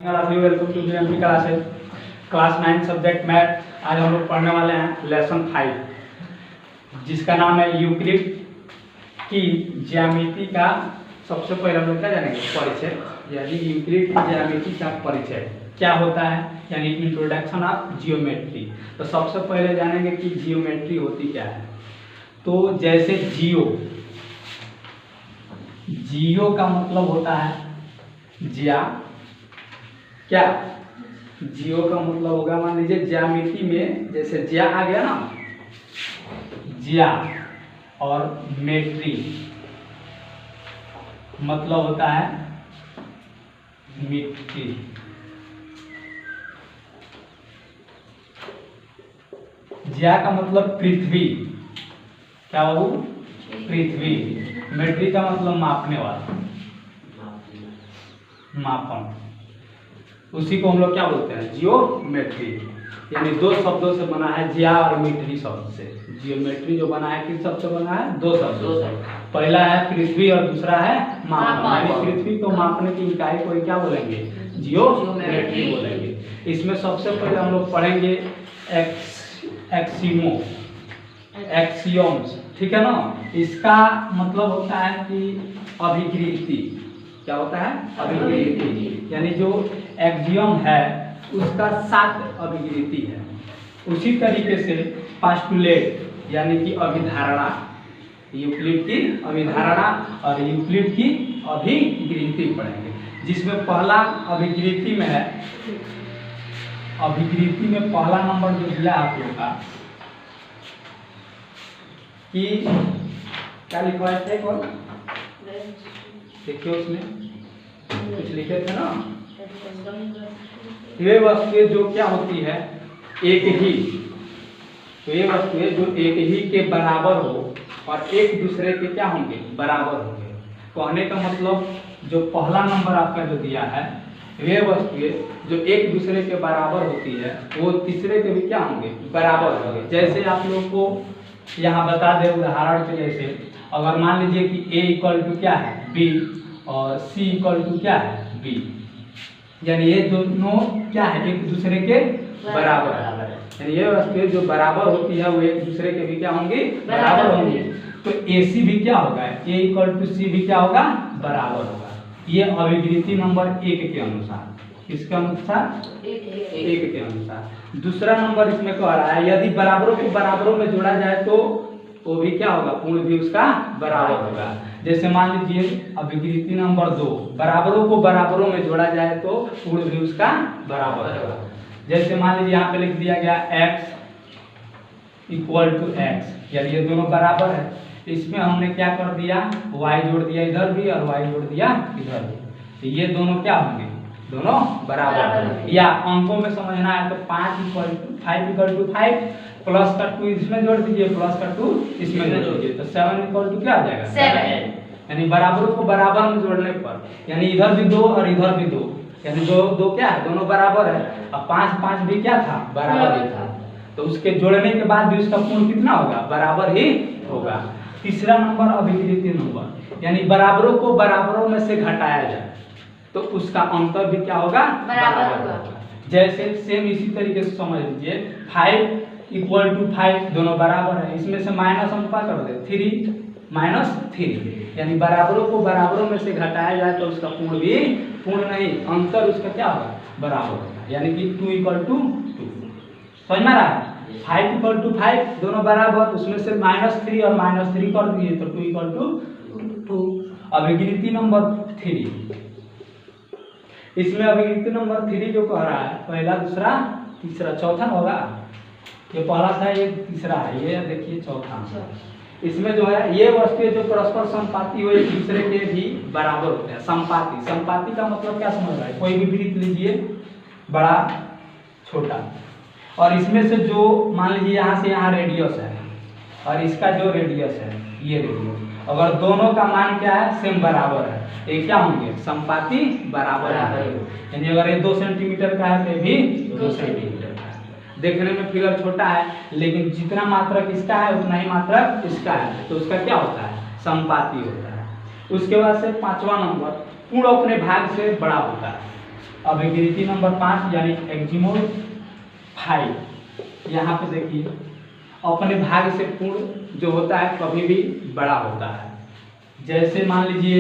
Welcome to GMP classes class 9 subject math. आज हम लोग पढ़ने वाले हैं लेसन 5 जिसका नाम है यूक्लिड की ज्यामिति का। सबसे पहले हम लोग क्या जानेंगे, परिचय, यानी यूक्लिड की ज्यामिति का परिचय क्या होता है, यानी इंट्रोडक्शन ऑफ जियोमेट्री। तो सबसे पहले जानेंगे कि जियोमेट्री होती क्या है। तो जैसे जियो का मतलब होता है ज्या, क्या जियो का मतलब होगा, मान लीजिए ज्यामिति में जैसे ज्या आ गया ना, ज्या, और मेट्री मतलब होता है मिट्टी। ज्या का मतलब पृथ्वी, क्या हो, पृथ्वी। मेट्री का मतलब मापने वाला, मापन। उसी को हम लोग क्या बोलते हैं, जियोमेट्री। यानी दो शब्दों से बना है, ज्या और मेट्री शब्द से। जियोमेट्री जो बना है किस शब्द से बना है, दो शब्दों से। पहला है पृथ्वी और दूसरा है मापन। यानी पृथ्वी को मापने की इकाई को क्या बोलेंगे, जियोमेट्री बोलेंगे। इसमें सबसे पहले हम लोग पढ़ेंगे एक्सियोम्स, ठीक है ना। इसका मतलब होता है कि अभिकृति। क्या होता है, अभिकृति। यानी जो एक्सियम है उसका 7 अभिकृति है। उसी तरीके से पास्टुलेट यानी कि अभिधारणा, यूक्लिड की अभिधारणा और यूक्लिड की अभिकृति पढ़ेंगे। जिसमें पहला अभिकृति में है, अभिकृति में पहला नंबर जो दिया आप लोग का कि क्या लिखा है, कौन देखिए उसमें कुछ लिखे थे ना, ये वस्तुएं जो क्या होती है एक ही, तो ये वस्तुएं जो एक ही के बराबर हो और एक दूसरे के क्या होंगे, बराबर होंगे। कहने का मतलब जो पहला नंबर आपका जो दिया है, वे वस्तुएं जो एक दूसरे के बराबर होती है वो तीसरे के भी क्या होंगे, बराबर होंगे। जैसे आप लोग को यहाँ बता दे उदाहरण के जैसे, अगर मान लीजिए कि a इक्वल टू क्या है, b, और c इक्वल टू क्या है, b, यानी ये दोनों क्या है, एक दूसरे के बराबर है। यानी ये वस्तुएं जो बराबर होती है वो एक दूसरे के भी क्या होंगे, बराबर होंगे। तो AC भी क्या होगा, a इक्वल टू c भी क्या होगा, बराबर होगा। ये अभिकृति नंबर 1 के अनुसार, किसके अनुसार, 1 के अनुसार। दूसरा नंबर इसमें कह रहा है यदि बराबरों को बराबरों में जोड़ा जाए तो वो भी क्या होगा, पूर्ण भी उसका बराबर होगा। जैसे मान लीजिए अभिकृति नंबर 2, बराबरों को बराबरों में जोड़ा जाए तो पूर्ण भी उसका बराबर होगा। जैसे मान लीजिए यहाँ पे लिख दिया गया x इक्वल टू x, यानी ये दोनों बराबर है। इसमें हमने क्या कर दिया, y जोड़ दिया इधर भी और y जोड़ दिया इधर भी, तो ये दोनों क्या होंगे, दोनों बराबर। या अंकों में समझना है तो 5 इक्वल टू 5 प्लस का 2 इसमें जोड़ दीजिए, प्लस का 2 इसमें जोड़ दीजिए, तो 7 इक्वल टू क्या आ जाएगा, 7। यानी बराबरों को बराबर में जोड़ने पर, यानी इधर भी 2 और इधर भी 2, यानी दो क्या है, दोनों बराबर है। अब 5 भी क्या था, बराबर ही था। तो उसके जोड़ने के बाद भी उसका पूर्ण कितना होगा, बराबर ही होगा। तीसरा नंबर अभिकृति नंबर, यानी बराबरों को बराबरों में से घटाया जाए तो उसका अंतर भी क्या होगा, बराबर होगा। जैसे सेम इसी तरीके से समझ लीजिए 5 इक्वल टू 5, दोनों बराबर है। इसमें से माइनस हम क्या कर दे, 3 यानी बराबरों को बराबरों में से घटाया जाए तो उसका पूर्ण भी पूर्ण नहीं, अंतर उसका क्या होगा, बराबर होगा। यानी कि 2 इक्वल टू 2, समझ में आ रहा है। 5 इक्वल टू 5 दोनों बराबर, उसमें से -3 और -3 कर दिए तो 2 इक्वल टू 2। अभिकृति नंबर 3, इसमें अभिकृति नंबर 3 जो कह रहा है पहला दूसरा तीसरा चौथा होगा। ये पहला था, ये तीसरा है, ये देखिए चौथा। इसमें जो है ये वस्तुएं जो परस्पर संपाती हो एक दूसरे के भी बराबर होते हैं। संपाती का मतलब क्या समझ रहा है, कोई भी वृत्त लीजिए, बड़ा छोटा, और इसमें से जो मान लीजिए यहाँ से यहाँ रेडियस है और इसका जो रेडियस है ये रेडियस, अगर दोनों का मान क्या है, सेम बराबर है, ये क्या होंगे, संपाती बराबर है। यानी अगर ये 2 सेंटीमीटर का है तो भी 2 सेंटीमीटर का है। देखने में फिगर छोटा है लेकिन जितना मात्रक इसका है उतना ही मात्रक इसका है, तो उसका क्या होता है, संपाती होता है। उसके बाद से 5वां नंबर पूर्ण अपने भाग से बड़ा होता है। अभिकृति नंबर 5 यानी एक्जिमोल 5, यहाँ पे देखिए अपने भाग से पूर्ण जो होता है कभी भी बड़ा होता है। जैसे मान लीजिए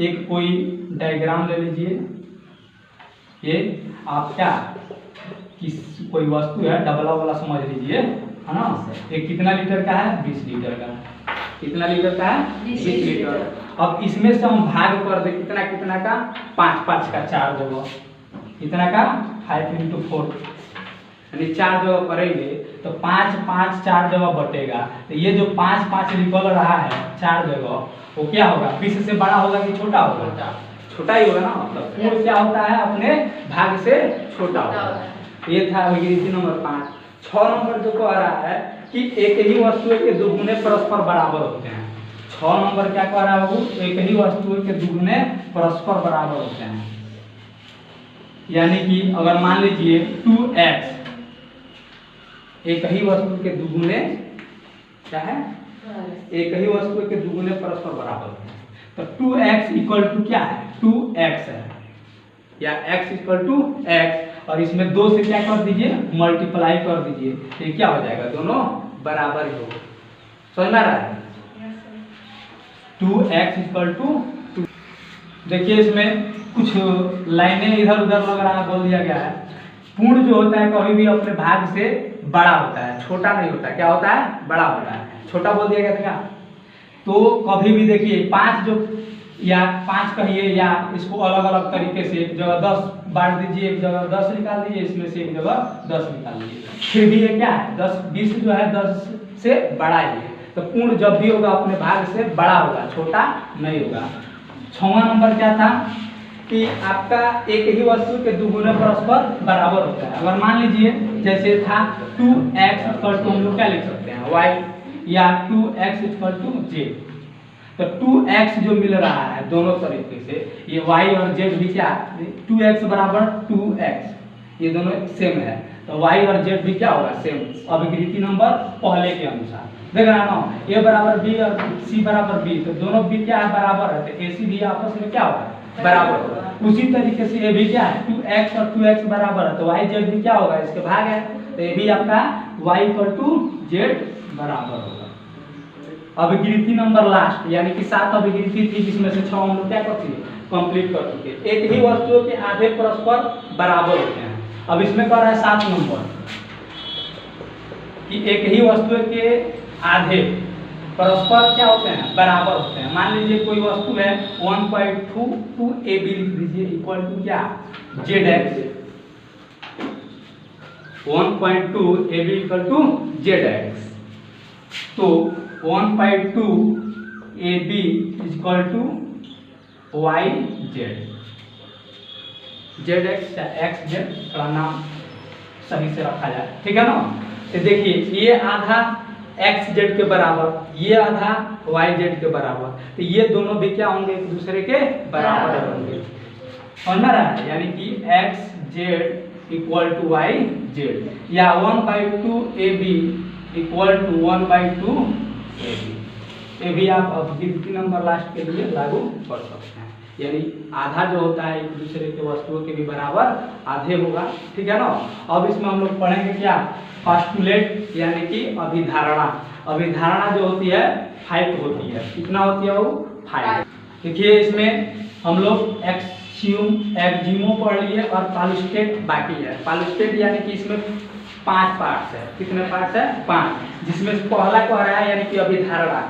एक कोई डायग्राम ले लीजिए, ये आप क्या कोई वस्तु है, डबला वाला समझ लीजिए, है ना। ये कितना लीटर का है? 20 लीटर का। कितना लीटर का है? 20 लीटर। अब इसमें से हम भाग कर दे कितना कितना का? 5 का 4 जगह, कितना का? 5 × 4, यानी 4 जगह करेंगे तो 5 4 जगह बटेगा। तो ये जो 5 निकल रहा है 4 जगह, वो क्या होगा? 20 से बड़ा होगा कि छोटा होगा? छोटा ही होगा ना। मतलब पूर्ण क्या होता है? अपने भाग से छोटा होगा। ये था अभिकृति नंबर 5। 6 नंबर जो कह रहा है कि एक ही वस्तु के दुगुने परस्पर बराबर होते हैं। 6 नंबर क्या कह रहा है? वो एक ही वस्तु के दुगुने परस्पर बराबर होते हैं। यानी कि अगर मान लीजिए 2x एक ही वस्तु के दुगुने क्या है? एक ही वस्तु के दुगुने परस्पर बराबर होते हैं। तो 2x = क्या है? 2x है, या x = x, और इसमें 2 से क्या कर दीजिए? मल्टीप्लाई कर दीजिए, तो ये क्या हो जाएगा? दोनों बराबर ही होगा। समझ में आ रहा है? 2x = 2। देखिए इसमें कुछ लाइनें इधर उधर लग रहा है, बोल दिया गया है पूर्ण जो होता है कभी भी अपने भाग से बड़ा होता है, छोटा नहीं होता। क्या होता है? बड़ा होता है। छोटा बोल दिया गया था क्या? तो कभी भी देखिए 5 जो, या 5 कहिए, या इसको अलग अलग तरीके से एक जगह 10 बांट दीजिए, एक जगह 10 निकाल दीजिए, इसमें से एक जगह 10 निकाल दीजिए, फिर भी ये क्या है? 10 20 जो है 10 से बड़ा ही है। तो पूर्ण जब भी होगा अपने भाग से बड़ा होगा, छोटा नहीं होगा। 6वां नंबर क्या था कि आपका एक ही वस्तु के दुगुने परस्पर बराबर होता है। अगर मान लीजिए जैसे था 2x = हम लोग क्या लिख सकते हैं? y, या 2x = z। तो 2x जो मिल रहा है दोनों तरीके से, ये y और z भी क्या? 2x = 2x, ये दोनों सेम है, तो y और z भी क्या होगा? सेम। अभिकृति नंबर पहले के अनुसार देख रहा ना, a = b और c = b, तो दोनों b क्या है? बराबर है, तो ac भी आपस में क्या होगा? बराबर होगा। उसी तरीके से ये भी क्या है? 2x और 2x बराबर है, तो y z भी क्या होगा? इसके भाग है, तो ये भी आपका y = z बराबर होगा। अभिकृति नंबर लास्ट, यानी कि 7 अभिकृति थी, जिसमें से 6 हम लोग क्या कर चुके? कंप्लीट कर चुके। एक ही वस्तुओं के आधे परस्पर बराबर होते हैं। अब इसमें कह रहा है 7 नंबर कि एक ही वस्तु के आधे परस्पर क्या होते हैं? बराबर होते हैं। मान लीजिए कोई वस्तु है 1.22 AB लिख दीजिए = क्या? zx। 1.2 AB = zx, तो 1/2 AB = yz। zx या xz का नाम सही से रखा जाए, ठीक है ना। तो देखिए ये आधा xz के बराबर, ये आधा yz के बराबर, तो ये दोनों भी क्या होंगे? एक दूसरे के बराबर होंगे। समझ रहा है? यानी कि xz = yz, या 1/2 AB = 1/2 AB। ये भी आप अभिकृति नंबर लास्ट के लिए लागू कर सकते हैं। यानी आधा जो होता है एक दूसरे के वस्तुओं के भी बराबर आधे होगा, ठीक है ना। अब इसमें हम लोग पढ़ेंगे क्या? पोस्टुलेट, यानी कि अभिधारणा। अभिधारणा जो होती है 5 होती है। कितना होती है वो? 5। देखिए इसमें हम लोग एक्जिमो पढ़ लिए और पॉलिस्टेट बाकी है। पॉलिस्टेट यानी कि इसमें 5 पार्ट्स है। कितने पार्ट्स है? 5, जिसमें पहला कह रहा है यानी कि अभिधारणा।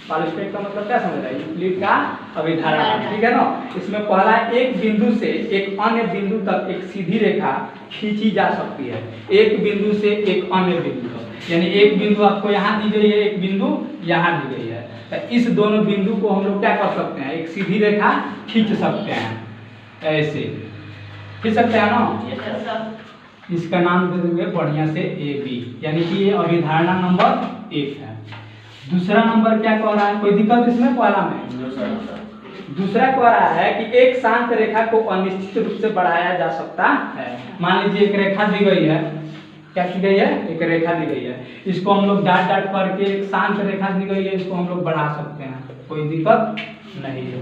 पॉलिस्टेट का मतलब क्या समझ रहा है? यूक्लिड का अभिधारणा, ठीक है ना। इसमें पहला एक बिंदु से एक अन्य बिंदु तक एक सीधी रेखा खींची जा सकती है, एक बिंदु से एक अन्य बिंदु तक। यानी एक बिंदु आपको यहाँ दी गई है, एक बिंदु यहाँ दी गई है, तो इस दोनों बिंदु को हम लोग क्या कर सकते हैं? एक सीधी रेखा खींच सकते हैं, ऐसे खींच सकते हैं ना। इसका नाम दे देंगे बढ़िया से AB, यानी कि ये अभिधारणा नंबर 1 है। दूसरा नंबर क्या कह रहा है? कोई दिक्कत इसमें? पहला में दूसरा कह रहा है कि एक शांत रेखा को अनिश्चित रूप से बढ़ाया जा सकता है। मान लीजिए एक रेखा दी गई है, क्या की गई है? एक रेखा दी गई है, इसको हम लोग डॉट डॉट करके एक शांत रेखा दी गई है, इसको हम लोग बढ़ा सकते हैं, कोई दिक्कत नहीं है।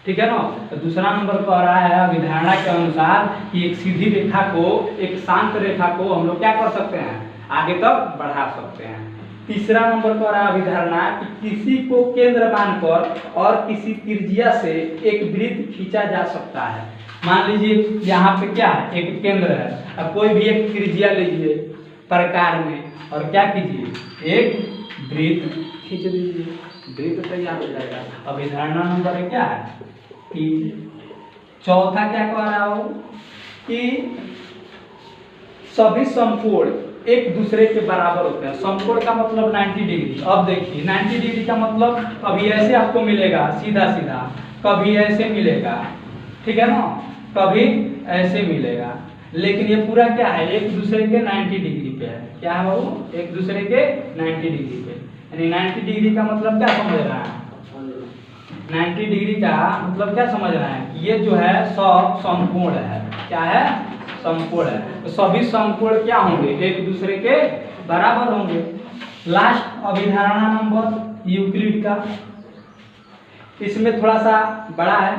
ठीक है ना। तो दूसरा नंबर कह रहा है अभिधारणा के अनुसार कि एक सीधी रेखा को, एक शांत रेखा को हम लोग क्या कर सकते हैं, आगे तक बढ़ा सकते हैं। तीसरा नंबर कह रहा है अभिधारणा कि किसी को केंद्र मानकर और किसी त्रिज्या से एक वृत्त खींचा जा सकता है। मान लीजिए यहाँ पे क्या है, एक केंद्र है, अब कोई भी एक त्रिज्या लीजिए प्रकार में और क्या कीजिए, एक वृत्त खींच दीजिए, वृत्त तैयार हो जाएगा। अभिधारणा नंबर क्या है कि चौथा क्या कह रहा हो कि सभी समकोण एक दूसरे के बराबर होते हैं। समकोण का मतलब 90 डिग्री। अब देखिए 90 डिग्री का मतलब कभी ऐसे आपको मिलेगा सीधा सीधा, कभी ऐसे मिलेगा, ठीक है ना, कभी ऐसे मिलेगा, लेकिन ये पूरा क्या है, एक दूसरे के 90 डिग्री पे है। क्या है बाबू, एक दूसरे के 90 डिग्री पे। यानी 90 डिग्री का मतलब क्या समझ रहा है, 90 डिग्री का मतलब क्या समझ रहे हैं, ये जो है सब समकोण है। क्या है, समकोण है। तो सभी समकोण क्या होंगे, एक दूसरे के बराबर होंगे। लास्ट अभिधारणा नंबर यूक्लिड का, इसमें थोड़ा सा बड़ा है,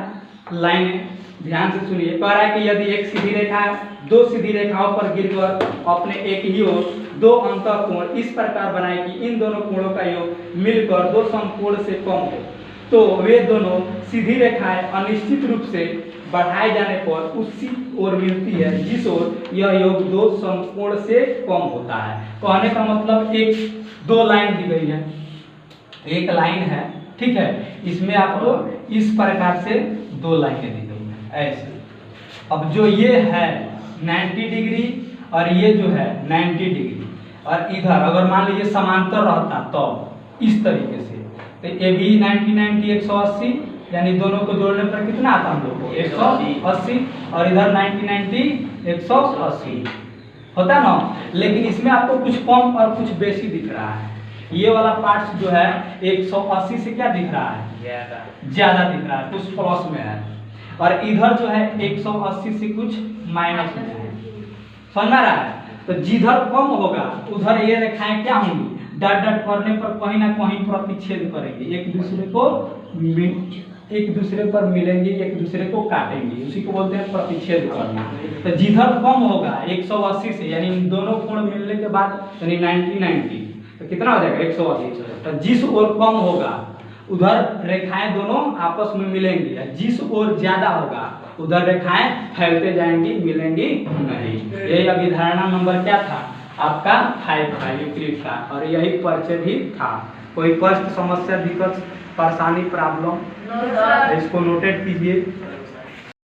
लाइन है, ध्यान से सुनिए। कह रहा है कि यदि एक सीधी रेखा दो सीधी रेखाओं पर गिरकर अपने एक ही ओर दो अंतःकोण इस प्रकार बनाए कि इन दोनों कोणों का योग मिलकर दो समकोण से कम हो, तो वे दोनों सीधी रेखाएं अनिश्चित रूप से बढ़ाए जाने पर उसी ओर मिलती है जिस ओर यह योग दो समकोण से कम होता है। कहने का मतलब एक दो लाइन दी गई है, एक लाइन है, ठीक है, इसमें आपको इस प्रकार से दो लाइनें दी गई है ऐसे। अब जो ये है 90 डिग्री और ये जो है 90 डिग्री, और इधर अगर मान लीजिए समांतर रहता तो इस तरीके से, तो ये भी 90 90 180, यानी दोनों को जोड़ने पर कितना आता हम लोग को 180, और इधर 90 90 180 होता ना। लेकिन इसमें आपको कुछ कम और कुछ बेसी दिख रहा है। ये वाला पार्ट जो है 180 से क्या दिख रहा है, ज्यादा दिख रहा है, कुछ प्लस में है, और इधर जो है 180 से कुछ माइनस में है। समझ में आ रहा है। तो जिधर कम होगा उधर ये रेखाएं क्या होंगी, डट डट करने पर कहीं ना कहीं प्रतिच्छेद करेंगे, एक दूसरे पर मिलेंगे, एक दूसरे को काटेंगे, उसी को बोलते हैं प्रतिच्छेद करना। तो जिधर कम होगा 180 से, यानी दोनों कोण मिलने के बाद यानी 90 90, तो कितना हो जाएगा 180। तो जिस ओर कम होगा उधर रेखाएं दोनों आपस में मिलेंगी, जिस ओर ज्यादा होगा उधर रेखाएं फैलते जाएंगी, मिलेंगी नहीं। यही अभिधारणा नंबर क्या था आपका 5 था यूक्लिड का, और यही परिचय भी था। कोई कष्ट समस्या दिक्कत परेशानी प्रॉब्लम इसको नोटेट कीजिए।